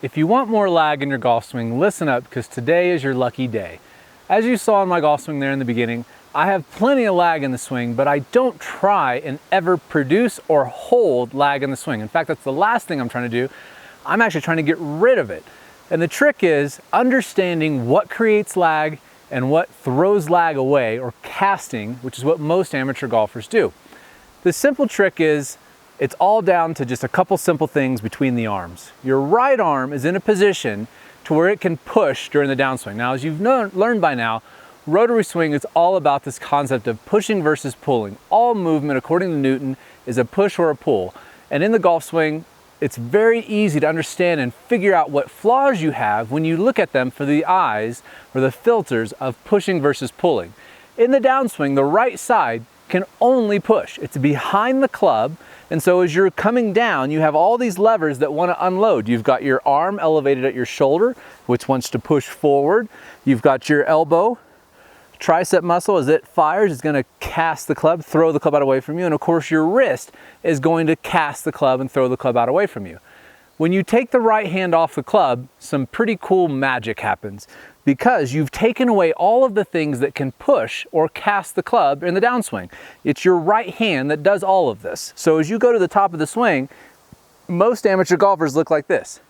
If you want more lag in your golf swing, listen up, because today is your lucky day. As you saw in my golf swing there in the beginning, I have plenty of lag in the swing, but I don't try and ever produce or hold lag in the swing. In fact, that's the last thing I'm trying to do. I'm actually trying to get rid of it. And the trick is understanding what creates lag and what throws lag away, or casting, which is what most amateur golfers do. The simple trick is, it's all down to just a couple simple things between the arms. Your right arm is in a position to where it can push during the downswing. Now, as you've learned by now, rotary swing is all about this concept of pushing versus pulling. All movement, according to Newton, is a push or a pull. And in the golf swing, it's very easy to understand and figure out what flaws you have when you look at them for the eyes or the filters of pushing versus pulling. In the downswing, the right side can only push. It's behind the club, and so as you're coming down, you have all these levers that want to unload. You've got your arm elevated at your shoulder, which wants to push forward. You've got your elbow, tricep muscle, as it fires, is going to cast the club, throw the club out away from you, and of course your wrist is going to cast the club and throw the club out away from you. When you take the right hand off the club, some pretty cool magic happens, because you've taken away all of the things that can push or cast the club in the downswing. It's your right hand that does all of this. So as you go to the top of the swing, most amateur golfers look like this.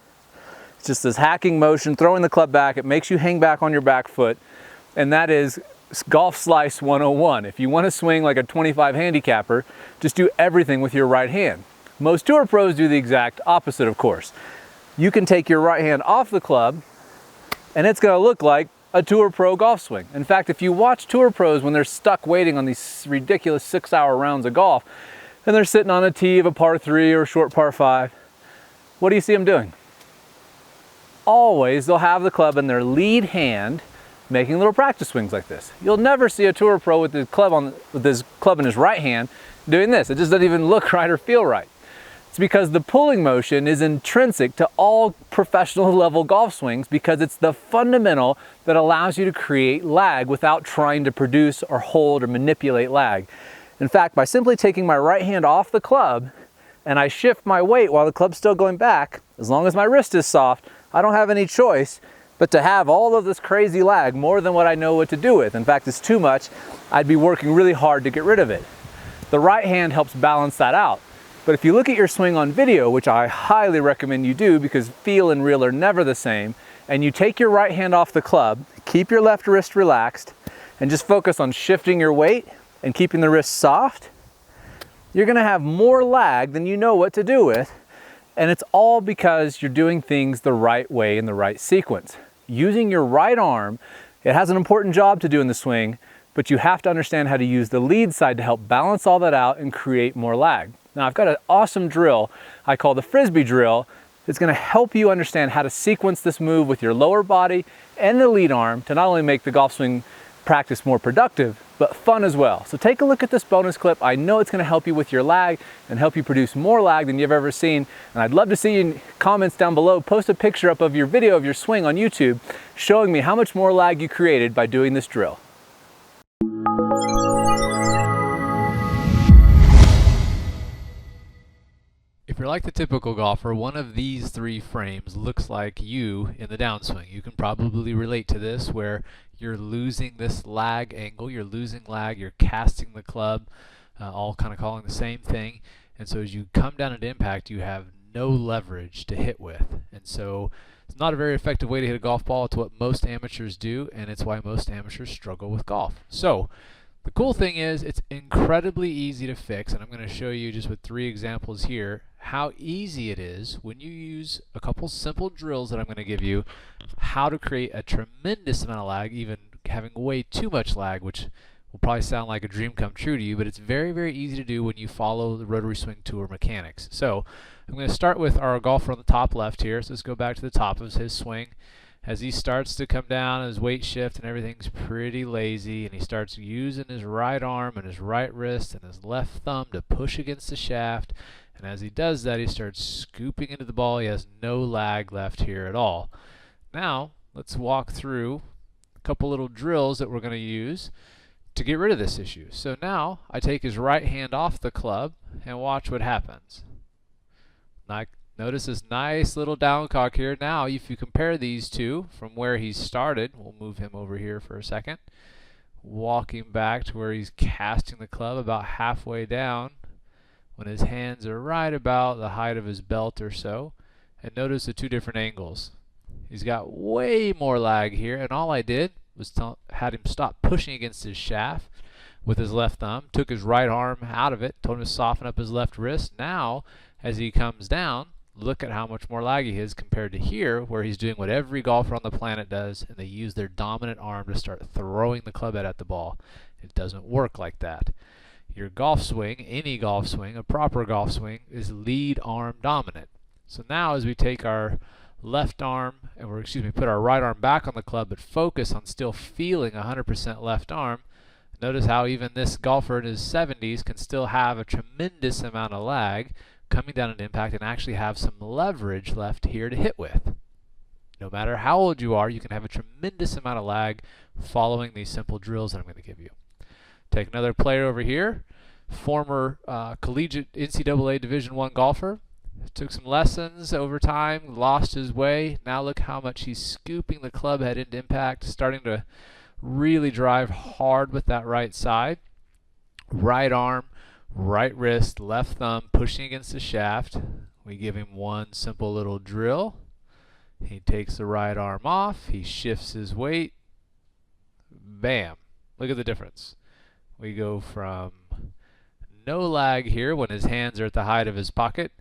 It's just this hacking motion, throwing the club back. It makes you hang back on your back foot, and that is Golf Slice 101. If you want to swing like a 25 handicapper, just do everything with your right hand. Most tour pros do the exact opposite, of course. You can take your right hand off the club, and it's going to look like a tour pro golf swing. In fact, if you watch tour pros when they're stuck waiting on these ridiculous 6-hour rounds of golf, and they're sitting on a tee of a par 3 or a short par 5, what do you see them doing? Always, they'll have the club in their lead hand, making little practice swings like this. You'll never see a tour pro with his club in his right hand doing this. It just doesn't even look right or feel right. It's because the pulling motion is intrinsic to all professional level golf swings, because it's the fundamental that allows you to create lag without trying to produce or hold or manipulate lag. In fact, by simply taking my right hand off the club and I shift my weight while the club's still going back, as long as my wrist is soft, I don't have any choice but to have all of this crazy lag, more than what I know what to do with. In fact, it's too much. I'd be working really hard to get rid of it. The right hand helps balance that out. But if you look at your swing on video, which I highly recommend you do, because feel and reel are never the same, and you take your right hand off the club, keep your left wrist relaxed, and just focus on shifting your weight and keeping the wrist soft, you're going to have more lag than you know what to do with. And it's all because you're doing things the right way in the right sequence. Using your right arm, it has an important job to do in the swing, but you have to understand how to use the lead side to help balance all that out and create more lag. Now, I've got an awesome drill I call the Frisbee drill. It's going to help you understand how to sequence this move with your lower body and the lead arm to not only make the golf swing practice more productive, but fun as well. So take a look at this bonus clip. I know it's going to help you with your lag and help you produce more lag than you've ever seen. And I'd love to see you in comments down below. Post a picture up of your video of your swing on YouTube showing me how much more lag you created by doing this drill. If you're like the typical golfer, one of these 3 frames looks like you in the downswing. You can probably relate to this, where you're losing this lag angle, you're losing lag, you're casting the club, all kind of calling the same thing. And so as you come down at impact, you have no leverage to hit with. And so it's not a very effective way to hit a golf ball. It's what most amateurs do, and it's why most amateurs struggle with golf. So the cool thing is, it's incredibly easy to fix, and I'm going to show you just with 3 examples here how easy it is when you use a couple simple drills that I'm going to give you, how to create a tremendous amount of lag, even having way too much lag, which will probably sound like a dream come true to you, but it's very, very easy to do when you follow the Rotary Swing Tour mechanics. So I'm going to start with our golfer on the top left here. So let's go back to the top of his swing. As he starts to come down, his weight shift and everything's pretty lazy, and he starts using his right arm and his right wrist and his left thumb to push against the shaft. And as he does that, he starts scooping into the ball. He has no lag left here at all. Now, let's walk through a couple little drills that we're going to use to get rid of this issue. So now, I take his right hand off the club and watch what happens. Notice this nice little down cock here. Now, if you compare these two from where he started, we'll move him over here for a second. Walking back to where he's casting the club about halfway down when his hands are right about the height of his belt or so. And notice the two different angles. He's got way more lag here, and all I did was had him stop pushing against his shaft with his left thumb, took his right arm out of it, told him to soften up his left wrist. Now, as he comes down, look at how much more lag he is compared to here, where he's doing what every golfer on the planet does, and they use their dominant arm to start throwing the club head at the ball. It doesn't work like that. Your golf swing, any golf swing, a proper golf swing, is lead arm dominant. So now as we take our left arm, put our right arm back on the club, but focus on still feeling 100% left arm, notice how even this golfer in his 70s can still have a tremendous amount of lag coming down an impact and actually have some leverage left here to hit with. No matter how old you are, you can have a tremendous amount of lag following these simple drills that I'm going to give you. Take another player over here, former collegiate NCAA Division I golfer. Took some lessons over time, lost his way. Now look how much he's scooping the club head into impact, starting to really drive hard with that right side. Right arm, right wrist, left thumb pushing against the shaft. We give him one simple little drill. He takes the right arm off. He shifts his weight. Bam. Look at the difference. We go from no lag here when his hands are at the height of his pocket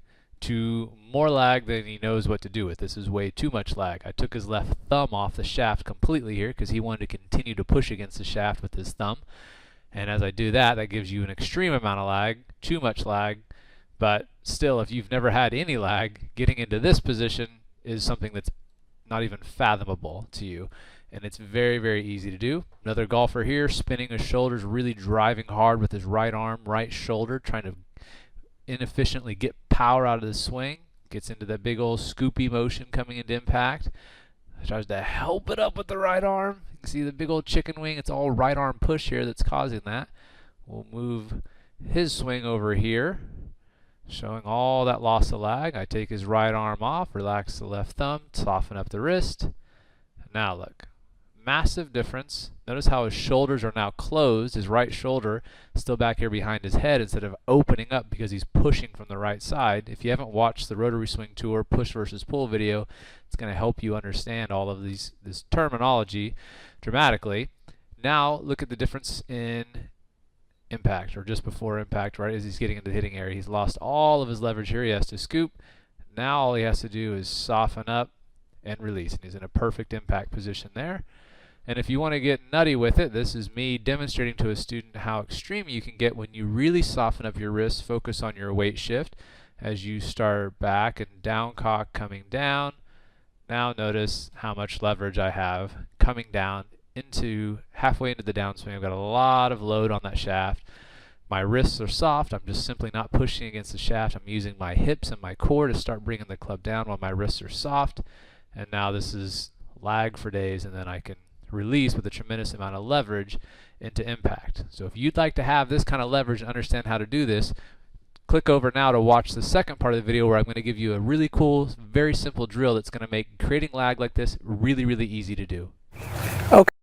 to more lag than he knows what to do with. This is way too much lag. I took his left thumb off the shaft completely here because he wanted to continue to push against the shaft with his thumb. And as I do that, that gives you an extreme amount of lag, too much lag. But still, if you've never had any lag, getting into this position is something that's not even fathomable to you. And it's very, very easy to do. Another golfer here, spinning his shoulders, really driving hard with his right arm, right shoulder, trying to inefficiently get power out of the swing. Gets into that big old scoopy motion coming into impact. Tries to help it up with the right arm. You can see the big old chicken wing. It's all right arm push here that's causing that. We'll move his swing over here, showing all that loss of lag. I take his right arm off, relax the left thumb, soften up the wrist. Now look. Massive difference. Notice how his shoulders are now closed. His right shoulder still back here behind his head instead of opening up because he's pushing from the right side. If you haven't watched the Rotary Swing Tour push versus pull video, it's going to help you understand all of this terminology dramatically. Now look at the difference in impact, or just before impact, right as he's getting into the hitting area. He's lost all of his leverage here. He has to scoop. Now all he has to do is soften up and release, and he's in a perfect impact position there. And if you want to get nutty with it, this is me demonstrating to a student how extreme you can get when you really soften up your wrists, focus on your weight shift as you start back and down cock coming down. Now notice how much leverage I have coming down into halfway into the downswing. I've got a lot of load on that shaft. My wrists are soft. I'm just simply not pushing against the shaft. I'm using my hips and my core to start bringing the club down while my wrists are soft. And now this is lag for days, and then I can release with a tremendous amount of leverage into impact. So if you'd like to have this kind of leverage and understand how to do this, click over now to watch the second part of the video where I'm going to give you a really cool, very simple drill that's going to make creating lag like this really, really easy to do. Okay.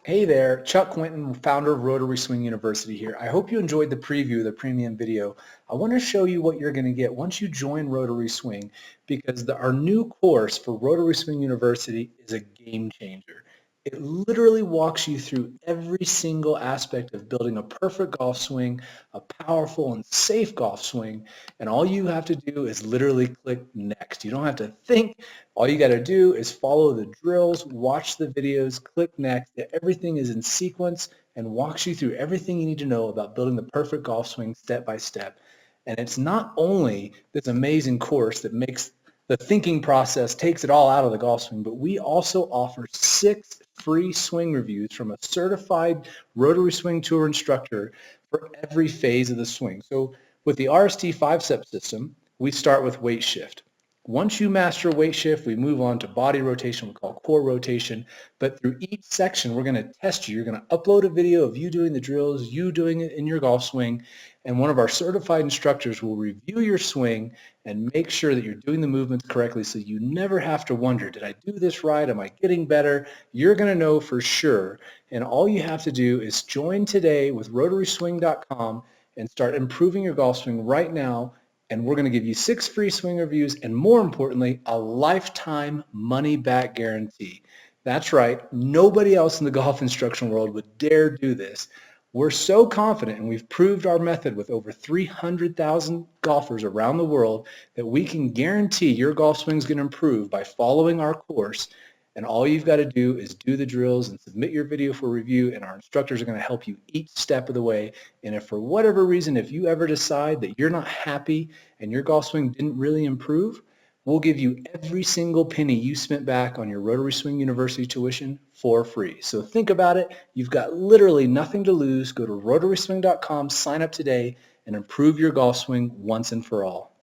Hey there, Chuck Quinton, founder of Rotary Swing University here. I hope you enjoyed the preview of the premium video. I want to show you what you're going to get once you join Rotary Swing, because our new course for Rotary Swing University is a game changer. It literally walks you through every single aspect of building a perfect golf swing, a powerful and safe golf swing, and all you have to do is literally click next. You don't have to think. All you got to do is follow the drills, watch the videos, click next. Everything is in sequence and walks you through everything you need to know about building the perfect golf swing step by step. And it's not only this amazing course that makes the thinking process takes it all out of the golf swing, but we also offer 6 free swing reviews from a certified Rotary Swing Tour instructor for every phase of the swing. So with the RST 5-step system, we start with weight shift. Once you master weight shift, we move on to body rotation, we call core rotation. But through each section, we're going to test you. You're going to upload a video of you doing the drills, you doing it in your golf swing, and one of our certified instructors will review your swing and make sure that you're doing the movements correctly so you never have to wonder, did I do this right? Am I getting better? You're going to know for sure. And all you have to do is join today with RotarySwing.com and start improving your golf swing right now. And we're going to give you 6 free swing reviews and, more importantly, a lifetime money-back guarantee. That's right. Nobody else in the golf instruction world would dare do this. We're so confident, and we've proved our method with over 300,000 golfers around the world, that we can guarantee your golf swing is going to improve by following our course. And all you've got to do is do the drills and submit your video for review, and our instructors are going to help you each step of the way. And if for whatever reason, if you ever decide that you're not happy and your golf swing didn't really improve, we'll give you every single penny you spent back on your Rotary Swing University tuition for free. So think about it. You've got literally nothing to lose. Go to RotarySwing.com, sign up today, and improve your golf swing once and for all.